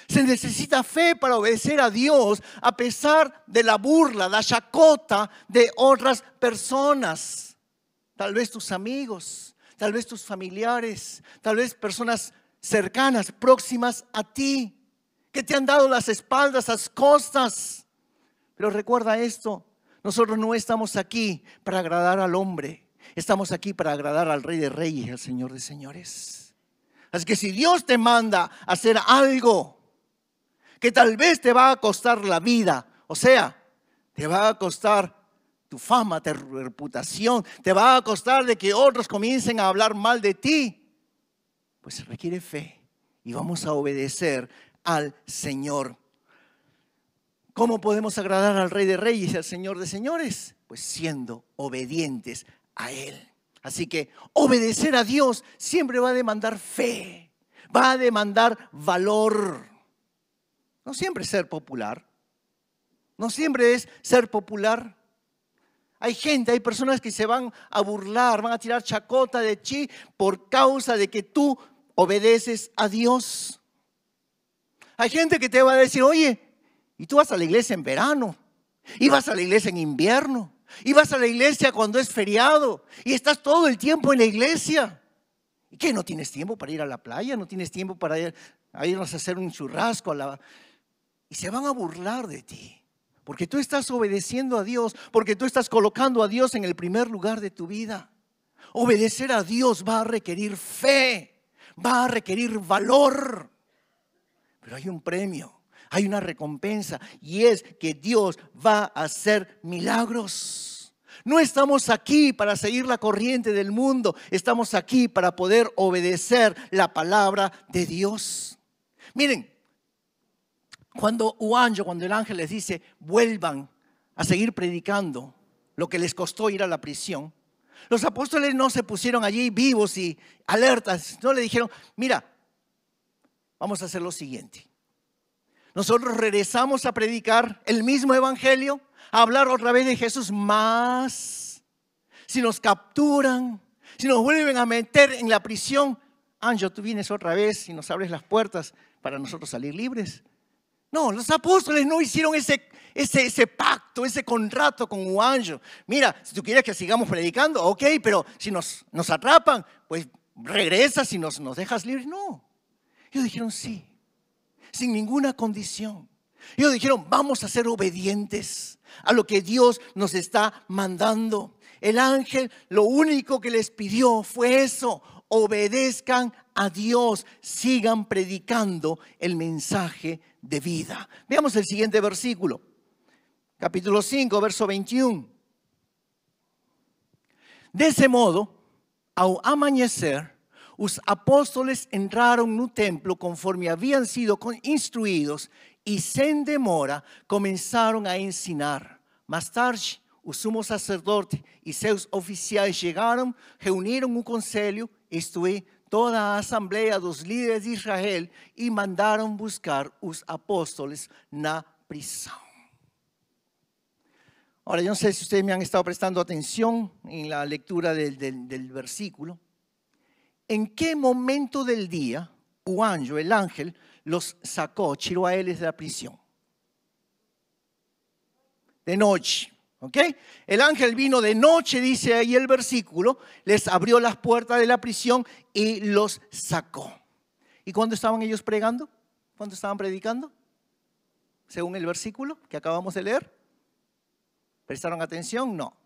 Se necesita fe para obedecer a Dios a pesar de la burla, la chacota de otras personas. Tal vez tus amigos, tal vez tus familiares, tal vez personas cercanas, próximas a ti, que te han dado las espaldas, las costas. Pero recuerda esto, nosotros no estamos aquí para agradar al hombre, estamos aquí para agradar al Rey de Reyes y al Señor de Señores. Así que si Dios te manda a hacer algo que tal vez te va a costar la vida, o sea, te va a costar tu fama, tu reputación, te va a costar de que otros comiencen a hablar mal de ti, pues se requiere fe y vamos a obedecer al Señor. ¿Cómo podemos agradar al Rey de Reyes y al Señor de Señores? Pues siendo obedientes a Él. Así que obedecer a Dios siempre va a demandar fe, va a demandar valor. No siempre es ser popular, no siempre es ser popular. Hay gente, hay personas que se van a burlar, van a tirar chacota de ti por causa de que tú obedeces a Dios. Hay gente que te va a decir, oye, y tú vas a la iglesia en verano, y vas a la iglesia en invierno, y vas a la iglesia cuando es feriado, y estás todo el tiempo en la iglesia. ¿Y qué? ¿No tienes tiempo para ir a la playa? ¿No tienes tiempo para irnos a hacer un churrasco? Y se van a burlar de ti. Porque tú estás obedeciendo a Dios, porque tú estás colocando a Dios en el primer lugar de tu vida. Obedecer a Dios va a requerir fe, va a requerir valor. Pero hay un premio, hay una recompensa y es que Dios va a hacer milagros. No estamos aquí para seguir la corriente del mundo, estamos aquí para poder obedecer la palabra de Dios. Miren, cuando el ángel les dice, vuelvan a seguir predicando lo que les costó ir a la prisión, los apóstoles no se pusieron allí vivos y alertas, no le dijeron, mira, vamos a hacer lo siguiente. Nosotros regresamos a predicar el mismo evangelio, a hablar otra vez de Jesús más. Si nos capturan, si nos vuelven a meter en la prisión, Anjo, tú vienes otra vez y nos abres las puertas para nosotros salir libres. No, los apóstoles no hicieron ese pacto, ese contrato con Juanjo. Mira, si tú quieres que sigamos predicando, ok, pero si nos atrapan, pues regresas y nos dejas libres. No, ellos dijeron sí, sin ninguna condición. Ellos dijeron, vamos a ser obedientes a lo que Dios nos está mandando. El ángel lo único que les pidió fue eso, obedezcan a Dios, sigan predicando el mensaje de vida. Veamos el siguiente versículo, capítulo 5, verso 21. De ese modo, ao amanhecer, os apóstoles entraron no templo conforme habían sido instruídos e sem demora comenzaron a ensinar. Mais tarde, o sumo sacerdote e seus oficiais chegaram, reuniram um conselho, isto é, toda a assembleia dos líderes de Israel e mandaram buscar os apóstoles na prisão. Ahora, yo no sé si ustedes me han estado prestando atención en la lectura del versículo. ¿En qué momento del día o anjo, el ángel, los sacó, tiró a ellos de la prisión? De noche, ¿ok? El ángel vino de noche, dice ahí el versículo, les abrió las puertas de la prisión y los sacó. ¿Y cuándo estaban ellos pregando? ¿Cuándo estaban predicando? Según el versículo que acabamos de leer. ¿Prestaron atención? No.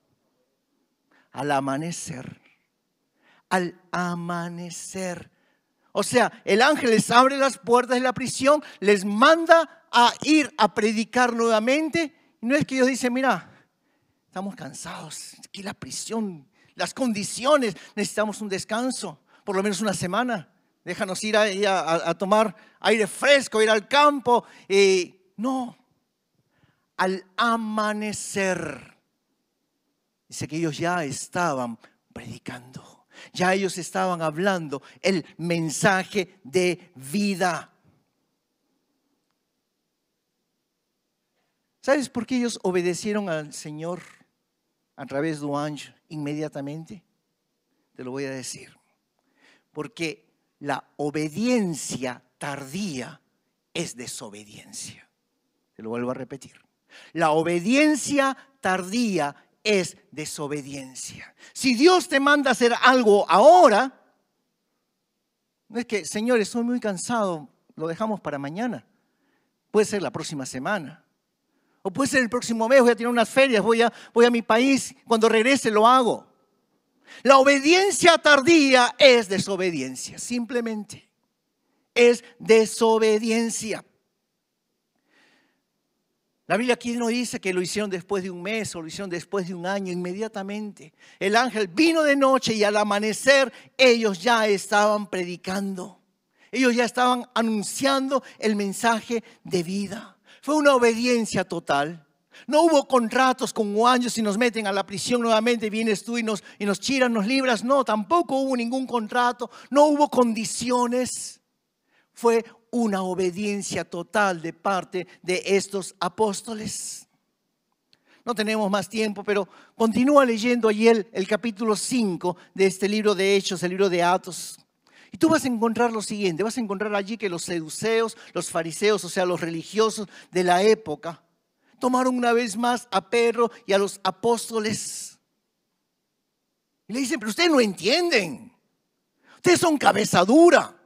al amanecer. Al amanecer. O sea, el ángel les abre las puertas de la prisión, les manda a ir a predicar nuevamente. Y no es que ellos dicen, mira, estamos cansados, aquí la prisión, las condiciones, necesitamos un descanso, por lo menos una semana. Déjanos ir a tomar aire fresco, ir al campo. No, al amanecer. Dice que ellos ya estaban predicando, ya ellos estaban hablando el mensaje de vida. ¿Sabes por qué ellos obedecieron al Señor a través de un ángel inmediatamente? Te lo voy a decir. Porque la obediencia tardía es desobediencia. Te lo vuelvo a repetir. La obediencia tardía es desobediencia. Si Dios te manda a hacer algo ahora, no es que, Señor, estoy muy cansado, lo dejamos para mañana. Puede ser la próxima semana. O puede ser el próximo mes, voy a tener unas ferias, voy a mi país, cuando regrese lo hago. La obediencia tardía es desobediencia, simplemente. Es desobediencia. La Biblia aquí no dice que lo hicieron después de un mes o lo hicieron después de un año, inmediatamente. El ángel vino de noche y al amanecer ellos ya estaban predicando. Ellos ya estaban anunciando el mensaje de vida. Fue una obediencia total. No hubo contratos con años y nos meten a la prisión nuevamente, vienes tú y nos chiran, nos libras. No, tampoco hubo ningún contrato, no hubo condiciones. Fue una obediencia total de parte de estos apóstoles. No tenemos más tiempo, pero continúa leyendo allí el capítulo 5 de este libro de Hechos, el libro de Atos. Y tú vas a encontrar lo siguiente, vas a encontrar allí que los seduceos, los fariseos, o sea, los religiosos de la época, tomaron una vez más a Pedro y a los apóstoles. Y le dicen, pero ustedes no entienden, ustedes son cabeza dura.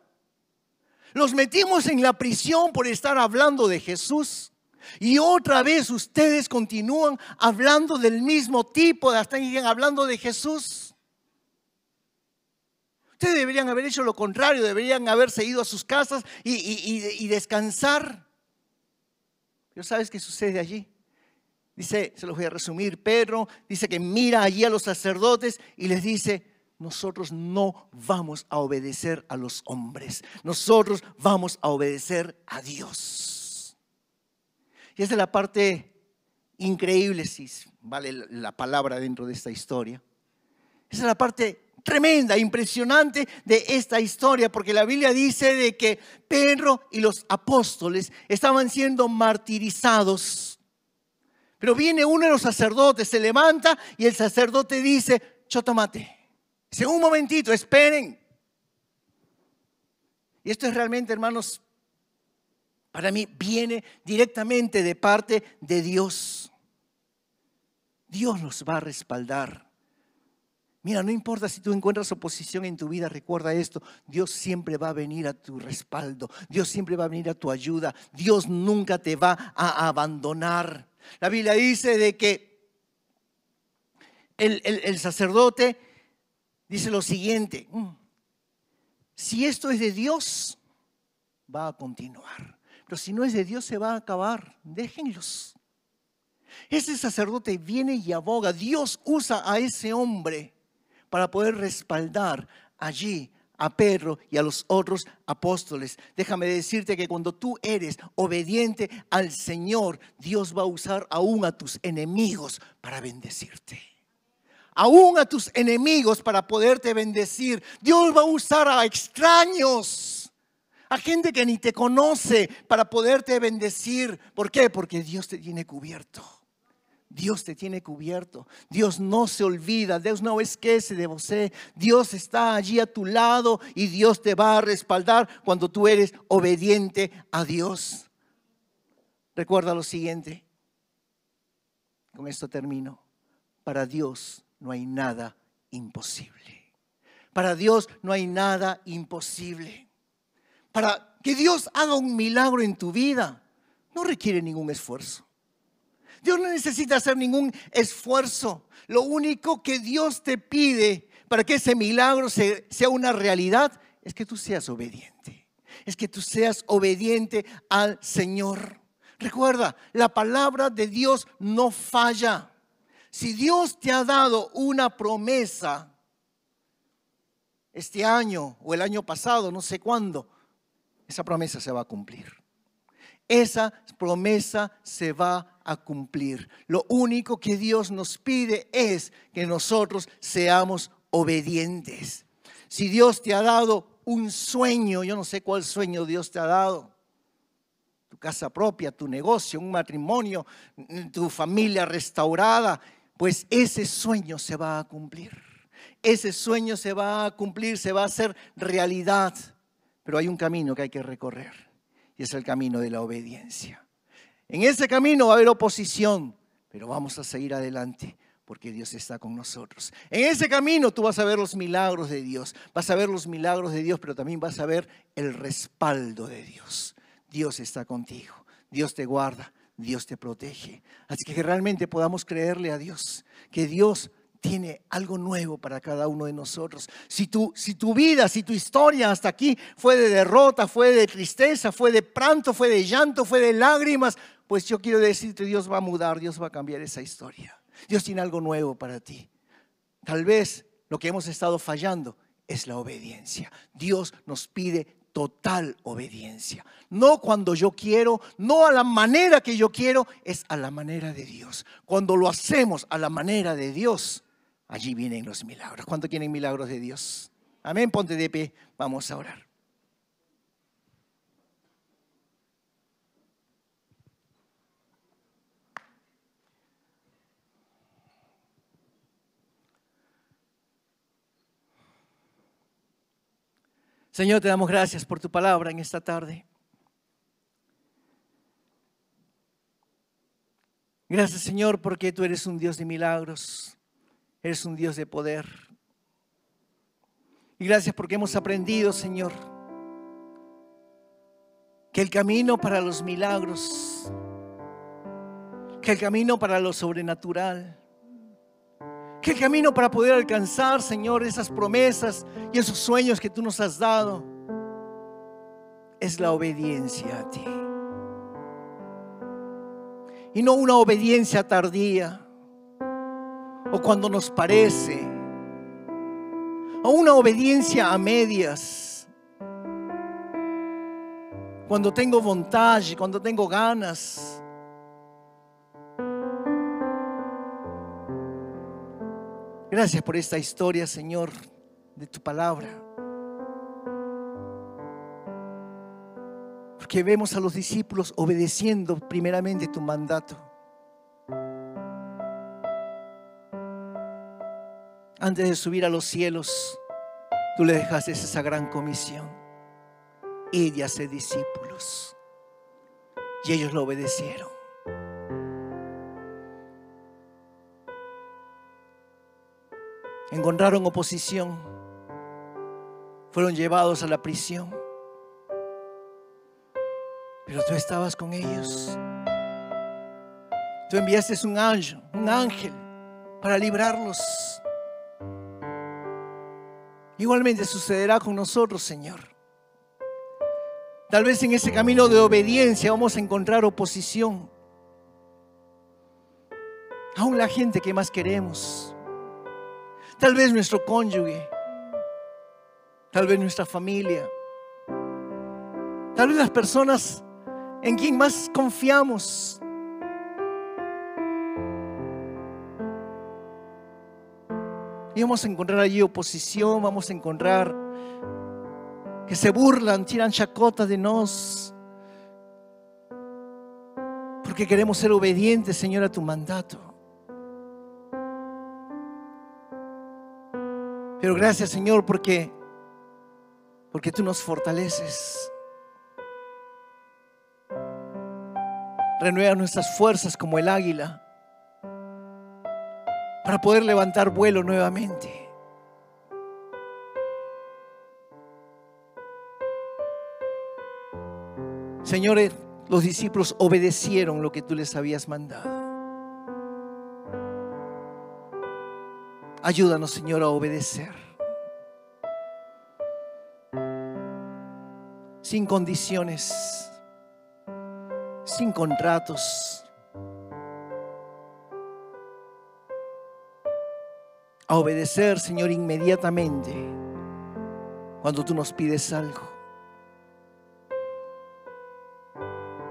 Los metimos en la prisión por estar hablando de Jesús. Y otra vez ustedes continúan hablando del mismo tipo, están hablando de Jesús. Ustedes deberían haber hecho lo contrario, deberían haberse ido a sus casas y descansar. Pero ¿sabes qué sucede allí? Dice, se los voy a resumir, Pedro dice que mira allí a los sacerdotes y les dice, nosotros no vamos a obedecer a los hombres, nosotros vamos a obedecer a Dios. Y esa es la parte increíble, si vale la palabra dentro de esta historia. Esa es la parte tremenda, impresionante de esta historia, porque la Biblia dice de que Pedro y los apóstoles estaban siendo martirizados. Pero viene uno de los sacerdotes, se levanta y el sacerdote dice, chotomate. Dice, un momentito, esperen. Y esto es realmente, hermanos, para mí viene directamente de parte de Dios. Dios nos va a respaldar. Mira, no importa si tú encuentras oposición en tu vida, recuerda esto, Dios siempre va a venir a tu respaldo, Dios siempre va a venir a tu ayuda, Dios nunca te va a abandonar. La Biblia dice de que el sacerdote dice lo siguiente, si esto es de Dios, va a continuar, pero si no es de Dios se va a acabar, déjenlos. Ese sacerdote viene y aboga, Dios usa a ese hombre para poder respaldar allí a Pedro y a los otros apóstoles. Déjame decirte que cuando tú eres obediente al Señor, Dios va a usar aún a tus enemigos para bendecirte. Aún a tus enemigos para poderte bendecir. Dios va a usar a extraños, a gente que ni te conoce para poderte bendecir. ¿Por qué? Porque Dios te tiene cubierto. Dios te tiene cubierto. Dios no se olvida. Dios no esquece de você. Dios está allí a tu lado y Dios te va a respaldar cuando tú eres obediente a Dios. Recuerda lo siguiente. Con esto termino. Para Dios no hay nada imposible. Para Dios no hay nada imposible. Para que Dios haga un milagro en tu vida no requiere ningún esfuerzo. Dios no necesita hacer ningún esfuerzo. Lo único que Dios te pide para que ese milagro sea una realidad es que tú seas obediente. Es que tú seas obediente al Señor. Recuerda, la palabra de Dios no falla. Si Dios te ha dado una promesa este año o el año pasado, no sé cuándo, esa promesa se va a cumplir. Esa promesa se va a cumplir. Lo único que Dios nos pide es que nosotros seamos obedientes. Si Dios te ha dado un sueño, yo no sé cuál sueño Dios te ha dado, tu casa propia, tu negocio, un matrimonio, tu familia restaurada, pues ese sueño se va a cumplir. Ese sueño se va a cumplir, se va a hacer realidad. Pero hay un camino que hay que recorrer y es el camino de la obediencia. En ese camino va a haber oposición, pero vamos a seguir adelante porque Dios está con nosotros. En ese camino tú vas a ver los milagros de Dios, vas a ver los milagros de Dios, pero también vas a ver el respaldo de Dios. Dios está contigo, Dios te guarda, Dios te protege. Así que realmente podamos creerle a Dios, que Dios tiene algo nuevo para cada uno de nosotros. Si tu vida, si tu historia hasta aquí fue de derrota, fue de tristeza, fue de pranto, fue de llanto, fue de lágrimas, pues yo quiero decirte, Dios va a mudar, Dios va a cambiar esa historia. Dios tiene algo nuevo para ti. Tal vez lo que hemos estado fallando es la obediencia. Dios nos pide total obediencia. No cuando yo quiero, no a la manera que yo quiero, es a la manera de Dios. Cuando lo hacemos a la manera de Dios, allí vienen los milagros. ¿Cuántos quieren milagros de Dios? Amén, ponte de pie, vamos a orar. Señor, te damos gracias por tu palabra en esta tarde. Gracias, Señor, porque tú eres un Dios de milagros, eres un Dios de poder. Y gracias porque hemos aprendido, Señor, que el camino para los milagros, que el camino para lo sobrenatural, que el camino para poder alcanzar, Señor, esas promesas y esos sueños que tú nos has dado, es la obediencia a ti. Y no una obediencia tardía, o cuando nos parece, o una obediencia a medias, cuando tengo vontade, cuando tengo ganas. Gracias por esta historia, Señor, de tu palabra. Porque vemos a los discípulos obedeciendo primeramente tu mandato. Antes de subir a los cielos, tú le dejaste esa gran comisión: id y haced discípulos. Y ellos lo obedecieron. Encontraron oposición, fueron llevados a la prisión, pero tú estabas con ellos. Tú enviaste un ángel para librarlos. Igualmente sucederá con nosotros, Señor. Tal vez en ese camino de obediencia vamos a encontrar oposición. Aún la gente que más queremos. Tal vez nuestro cónyuge, tal vez nuestra familia, tal vez las personas en quien más confiamos. Y vamos a encontrar allí oposición, vamos a encontrar que se burlan, tiran chacota de nos, porque queremos ser obedientes, Señor, a tu mandato. Pero gracias, Señor, porque tú nos fortaleces. Renueva nuestras fuerzas como el águila para poder levantar vuelo nuevamente. Señor, los discípulos obedecieron lo que tú les habías mandado. Ayúdanos, Señor, a obedecer. Sin condiciones, sin contratos. A obedecer, Señor, inmediatamente cuando tú nos pides algo.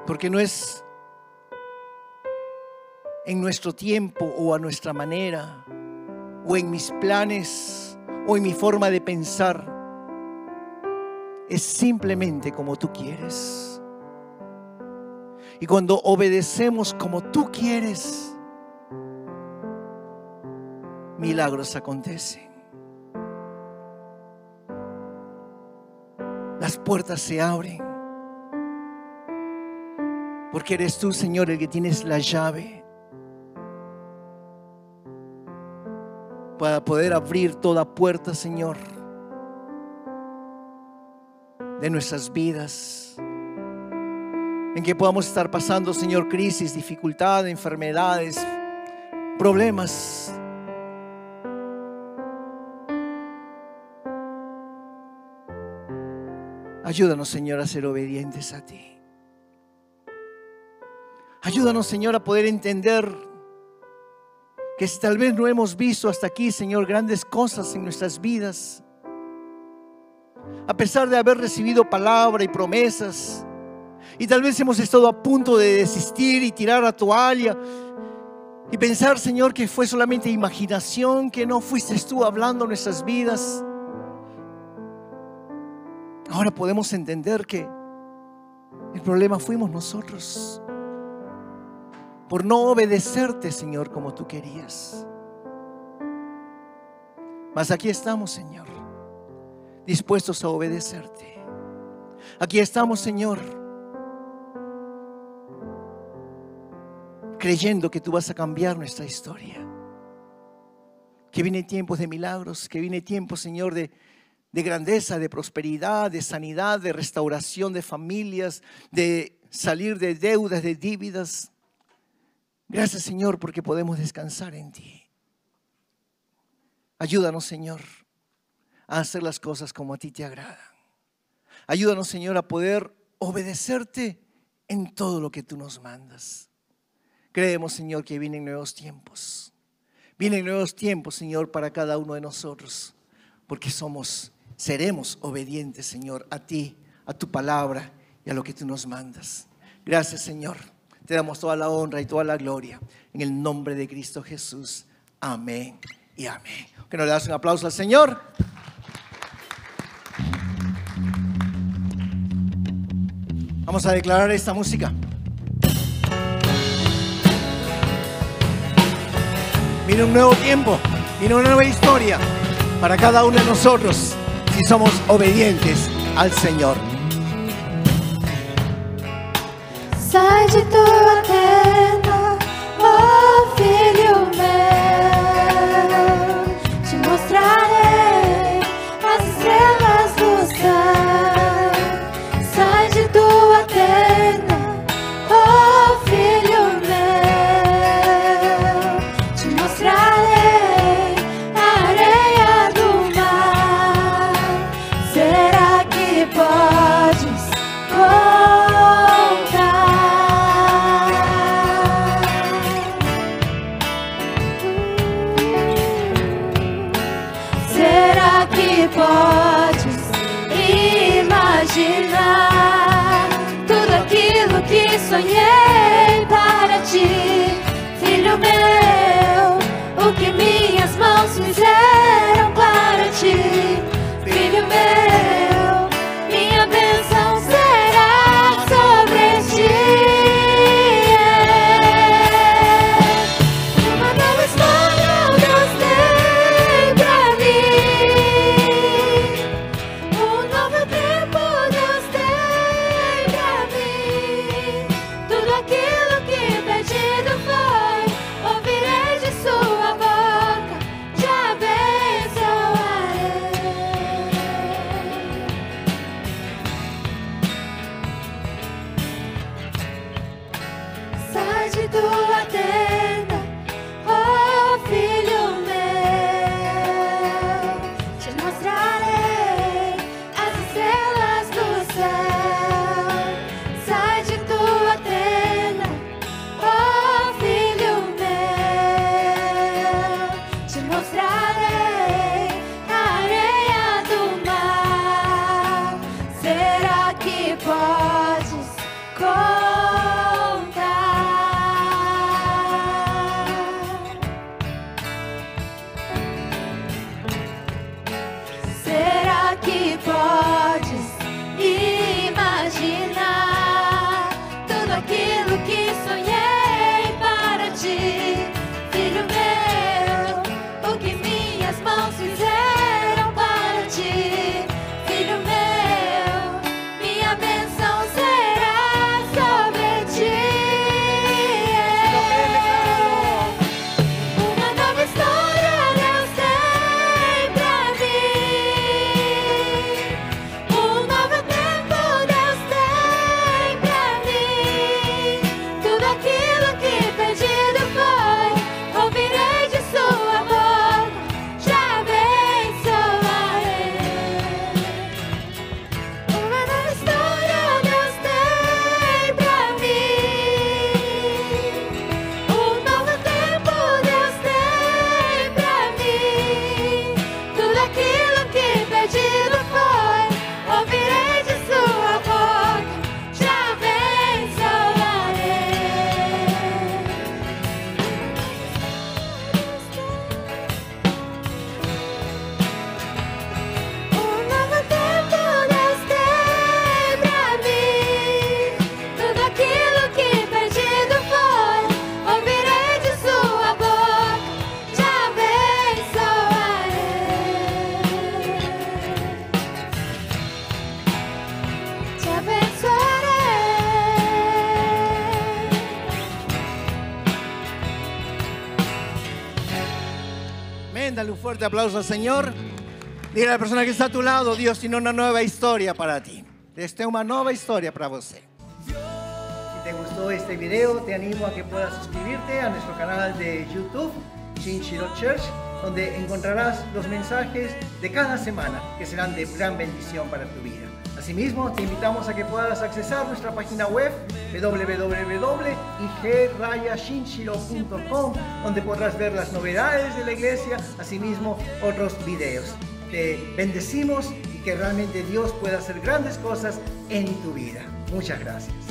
Porque no es en nuestro tiempo o a nuestra manera, o en mis planes, o en mi forma de pensar. Es simplemente como tú quieres. Y cuando obedecemos como tú quieres, milagros acontecen. Las puertas se abren. Porque eres tú, Señor, el que tienes la llave para poder abrir toda puerta, Señor, de nuestras vidas, en que podamos estar pasando, Señor, crisis, dificultades, enfermedades, problemas. Ayúdanos, Señor, a ser obedientes a ti. Ayúdanos, Señor, a poder entender que si tal vez no hemos visto hasta aquí, Señor, grandes cosas en nuestras vidas, a pesar de haber recibido palabra y promesas, y tal vez hemos estado a punto de desistir y tirar la toalla y pensar, Señor, que fue solamente imaginación, que no fuiste tú hablando en nuestras vidas. Ahora podemos entender que el problema fuimos nosotros, por no obedecerte, Señor, como tú querías. Mas aquí estamos, Señor, dispuestos a obedecerte. Aquí estamos, Señor, creyendo que tú vas a cambiar nuestra historia. Que vienen tiempos de milagros, que viene tiempo, Señor, de grandeza, de prosperidad, de sanidad, de restauración de familias, de salir de deudas, de dívidas. Gracias, Señor, porque podemos descansar en ti. Ayúdanos, Señor, a hacer las cosas como a ti te agradan. Ayúdanos, Señor, a poder obedecerte en todo lo que tú nos mandas. Creemos, Señor, que vienen nuevos tiempos. Vienen nuevos tiempos, Señor, para cada uno de nosotros, porque seremos obedientes, Señor, a ti, a tu palabra y a lo que tú nos mandas. Gracias, Señor. Te damos toda la honra y toda la gloria en el nombre de Cristo Jesús. Amén y amén. Que nos le das un aplauso al Señor. Vamos a declarar esta música. Viene un nuevo tiempo, viene una nueva historia para cada uno de nosotros si somos obedientes al Señor. Sai de tua tenda, oh filho meu, te mostrarei as estrelas do céu. Sai de tua tenda, oh filho meu, te mostrarei a areia do mar. Será que podes podes imaginar tudo aquilo que sonhei para ti, filho meu, o que minhas mãos fizeram para ti, filho meu, minha bênção será sobre ti. Uma nova história Deus tem pra mim. Um novo tempo Deus tem pra mim. Tudo aquilo que perdido foi, ouvirei de sua boca, te abençoarei. Amén. Dale un fuerte aplauso al Señor. Dile a la persona que está a tu lado, Dios tiene una nueva historia para ti. Dios tiene una nueva historia para usted. Si te gustó este video, te animo a que puedas suscribirte a nuestro canal de YouTube, Shin-Shiro Church, donde encontrarás los mensajes de cada semana que serán de gran bendición para tu vida. Asimismo, te invitamos a que puedas accesar nuestra página web www.ig-shinshiro.com, donde podrás ver las novedades de la iglesia, asimismo otros videos. Te bendecimos y que realmente Dios pueda hacer grandes cosas en tu vida. Muchas gracias.